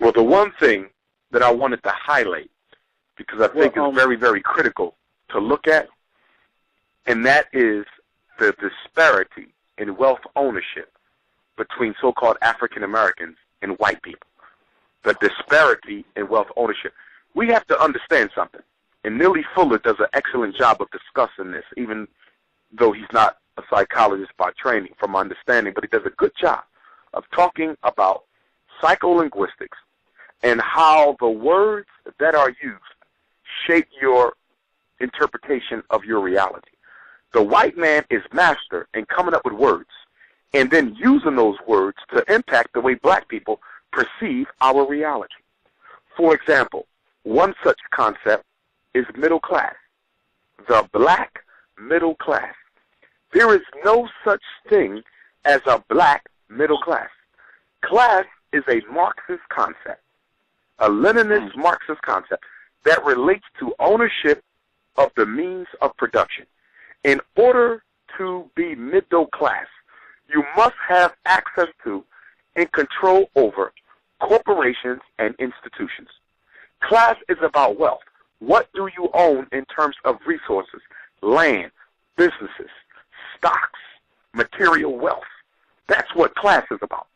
Well, the one thing that I wanted to highlight, because I think it's very, very critical to look at, and that is the disparity in wealth ownership between so-called African Americans and white people. The disparity in wealth ownership. We have to understand something, and Neely Fuller does an excellent job of discussing this, even though he's not a psychologist by training, from my understanding, but he does a good job of talking about psycholinguistics and how the words that are used shape your interpretation of your reality. The white man is master in coming up with words and then using those words to impact the way black people perceive our reality. For example, one such concept is middle class, the black middle class. There is no such thing as a black middle class. Class is a Marxist concept, a Leninist Marxist concept that relates to ownership of the means of production. In order to be middle class, you must have access to and control over corporations and institutions. Class is about wealth. What do you own in terms of resources, land, businesses, stocks, material wealth? That's what class is about.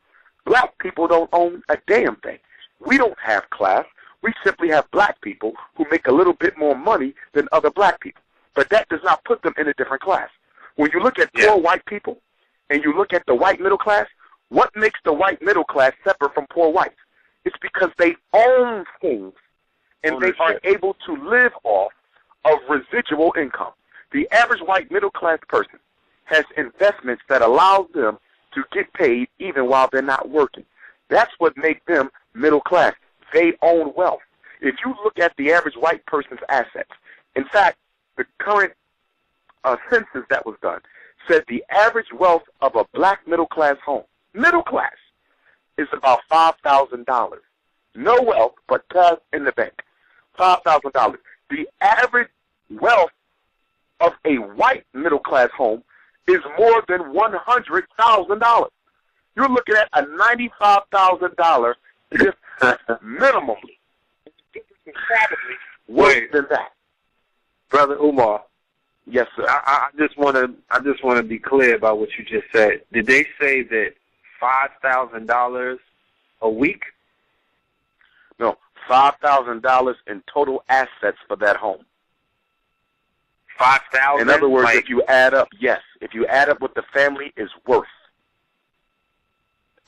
Black people don't own a damn thing. We don't have class. We simply have black people who make a little bit more money than other black people. But that does not put them in a different class. When you look at poor white people and you look at the white middle class, what makes the white middle class separate from poor whites? It's because they own things and they are able to live off of residual income. The average white middle class person has investments that allow them to get paid even while they're not working. That's what makes them middle class. They own wealth. If you look at the average white person's assets, in fact, the current census that was done said the average wealth of a black middle class home, middle class, is about $5,000. No wealth, but cash in the bank. $5,000. The average wealth of a white middle class home is more than $100,000. You're looking at a $95,000 just minimally. Probably worse than that. Brother Umar. Yes, sir. I just want to be clear about what you just said. Did they say that $5,000 a week? No, $5,000 in total assets for that home. 5,000. In other words, if you add up, if you add up what the family is worth,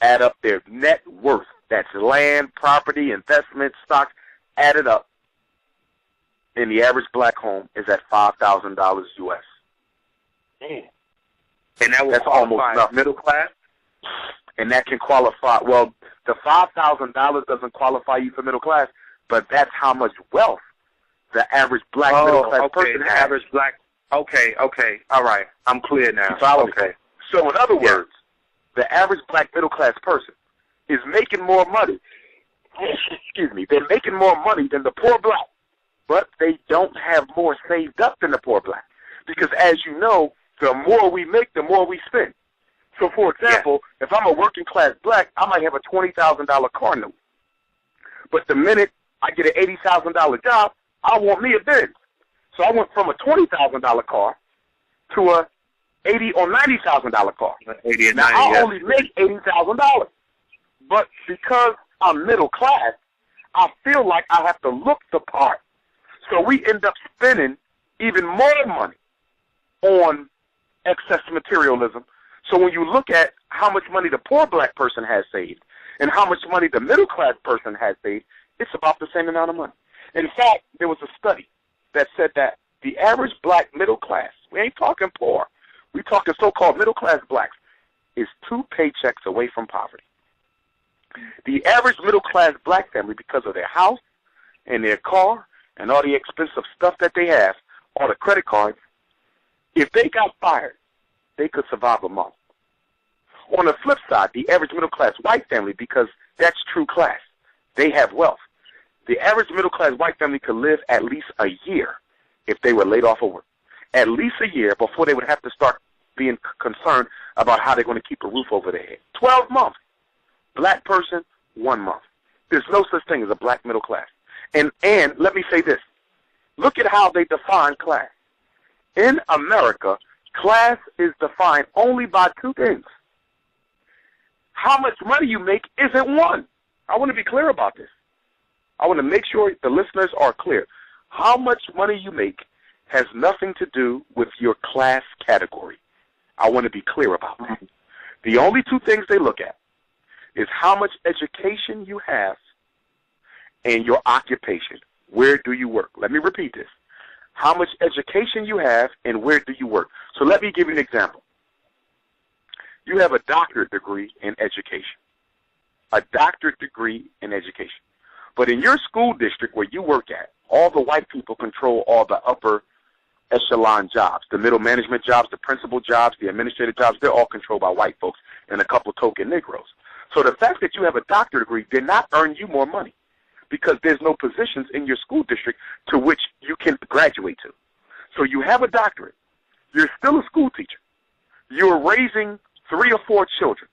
add up their net worth. That's land, property, investments, stocks. Add it up. And the average black home is at $5,000 U.S. And that's almost enough. Middle class? And that can qualify. Well, the $5,000 doesn't qualify you for middle class, but that's how much wealth the average black middle class person has. Average black. Okay. All right. I'm clear now. Okay. So in other words, the average black middle class person is making more money. Excuse me. They're making more money than the poor black, but they don't have more saved up than the poor black. Because as you know, the more we make, the more we spend. So, for example, if I'm a working class black, I might have a $20,000 car note. But the minute I get an $80,000 job, I want me a Benz. So I went from a $20,000 car to a $80,000 or $90,000 car. 80 and now 90, I only make $80,000. But because I'm middle class, I feel like I have to look the part. So we end up spending even more money on excess materialism. So when you look at how much money the poor black person has saved and how much money the middle class person has saved, it's about the same amount of money. In fact, there was a study that said that the average black middle class, we ain't talking poor, we talking so-called middle class blacks, is 2 paychecks away from poverty. The average middle class black family, because of their house and their car and all the expensive stuff that they have, all the credit cards, if they got fired, they could survive a month. On the flip side, the average middle class white family, because that's true class, they have wealth. The average middle class white family could live at least a year if they were laid off of work. At least a year before they would have to start being concerned about how they're going to keep a roof over their head. 12 months. Black person, 1 month. There's no such thing as a black middle class. And let me say this. Look at how they define class. In America, class is defined only by two things. How much money you make isn't one. I want to be clear about this. I want to make sure the listeners are clear. How much money you make has nothing to do with your class category. I want to be clear about that. The only two things they look at is how much education you have and your occupation. Where do you work? Let me repeat this. How much education you have and where do you work? So let me give you an example. You have a doctorate degree in education. A doctorate degree in education. But in your school district where you work at, all the white people control all the upper echelon jobs, the middle management jobs, the principal jobs, the administrative jobs. They're all controlled by white folks and a couple token Negroes. So the fact that you have a doctorate degree did not earn you more money because there's no positions in your school district to which you can graduate to. So you have a doctorate. You're still a school teacher. You're raising 3 or 4 children,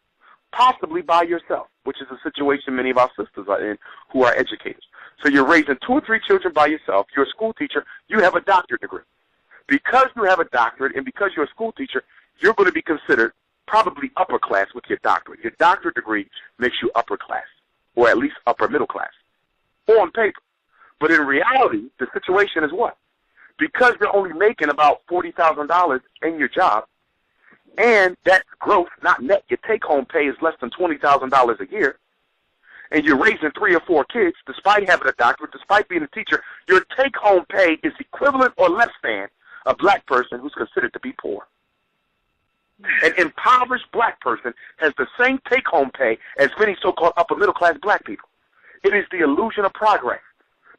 possibly by yourself, which is a situation many of our sisters are in who are educators. So you're raising 2 or 3 children by yourself. You're a school teacher. You have a doctorate degree. Because you have a doctorate and because you're a school teacher, you're going to be considered probably upper class with your doctorate. Your doctorate degree makes you upper class, or at least upper middle class, on paper. But in reality, the situation is what? Because you're only making about $40,000 in your job, and that's gross, not net. Your take-home pay is less than $20,000 a year, and you're raising 3 or 4 kids, despite having a doctorate, despite being a teacher, your take-home pay is equivalent or less than a black person who's considered to be poor. An impoverished black person has the same take-home pay as many so-called upper-middle-class black people. It is the illusion of progress.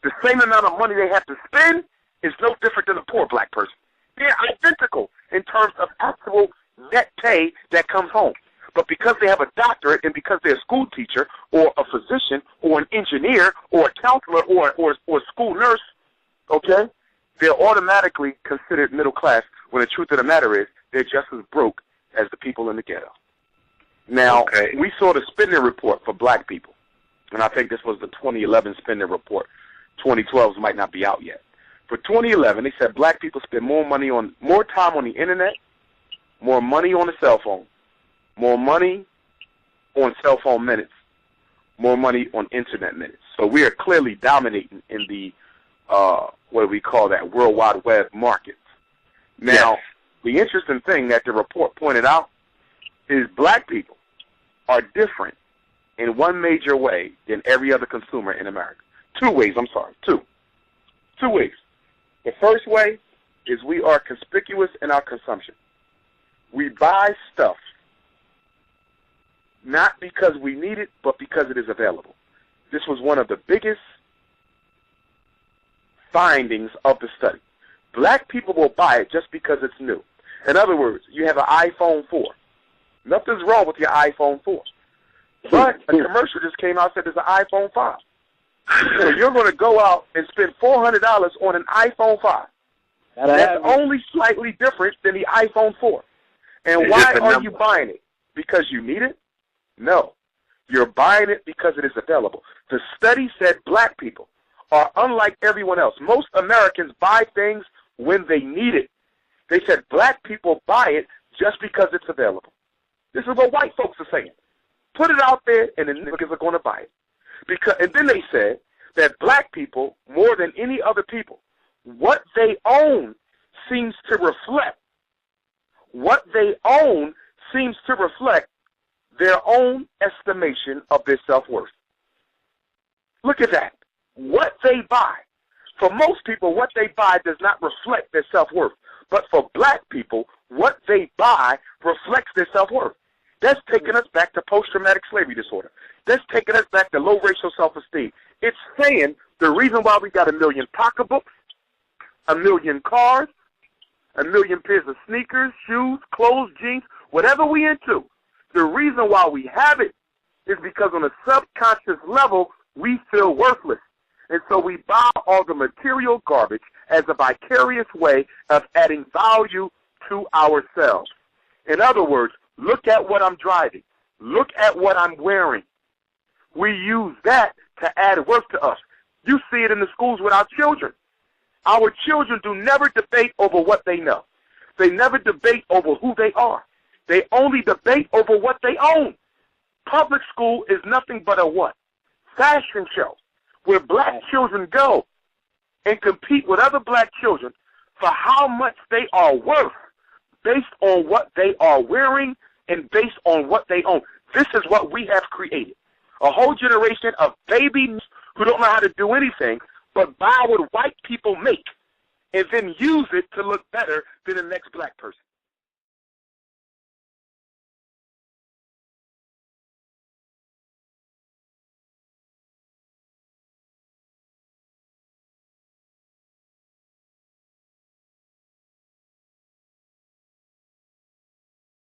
The same amount of money they have to spend is no different than a poor black person. They're identical in terms of actual net pay that comes home. But because they have a doctorate and because they're a school teacher or a physician or an engineer or a counselor or a school nurse, okay, they're automatically considered middle class when the truth of the matter is they're just as broke as the people in the ghetto. Now, we saw the spending report for black people, and I think this was the 2011 spending report. 2012 might not be out yet. For 2011, they said black people spend more time on the internet, more money on the cell phone, more money on cell phone minutes, more money on internet minutes. So we are clearly dominating in the what do we call that, World Wide Web markets. Now, the interesting thing that the report pointed out is black people are different in one major way than every other consumer in America. 2 ways, I'm sorry, 2. 2 ways. The first way is we are conspicuous in our consumption. We buy stuff not because we need it, but because it is available. This was one of the biggest findings of the study. Black people will buy it just because it's new. In other words, you have an iPhone 4. Nothing's wrong with your iPhone 4. But a commercial just came out and said there's an iPhone 5. So you're going to go out and spend $400 on an iPhone 5. That's only slightly different than the iPhone 4. And why are you buying it? Because you need it? No. You're buying it because it is available. The study said black people are unlike everyone else. Most Americans buy things when they need it. They said black people buy it just because it's available. This is what white folks are saying. Put it out there, and the niggas are going to buy it. And then they said that black people, more than any other people, what they own seems to reflect. What they own seems to reflect their own estimation of their self-worth. Look at that. What they buy. For most people, what they buy does not reflect their self-worth. But for black people, what they buy reflects their self-worth. That's taking us back to post-traumatic slavery disorder. That's taking us back to low racial self-esteem. It's saying the reason why we got 1 million pocketbooks, 1 million cars, 1 million pairs of sneakers, shoes, clothes, jeans, whatever we into, the reason why we have it is because on a subconscious level, we feel worthless. And so we buy all the material garbage as a vicarious way of adding value to ourselves. In other words, look at what I'm driving. Look at what I'm wearing. we use that to add worth to us. You see it in the schools with our children. Our children do never debate over what they know. They never debate over who they are. They only debate over what they own. Public school is nothing but a what? Fashion show where black children go and compete with other black children for how much they are worth based on what they are wearing and based on what they own. This is what we have created. A whole generation of babies who don't know how to do anything but buy what white people make and then use it to look better than the next black person.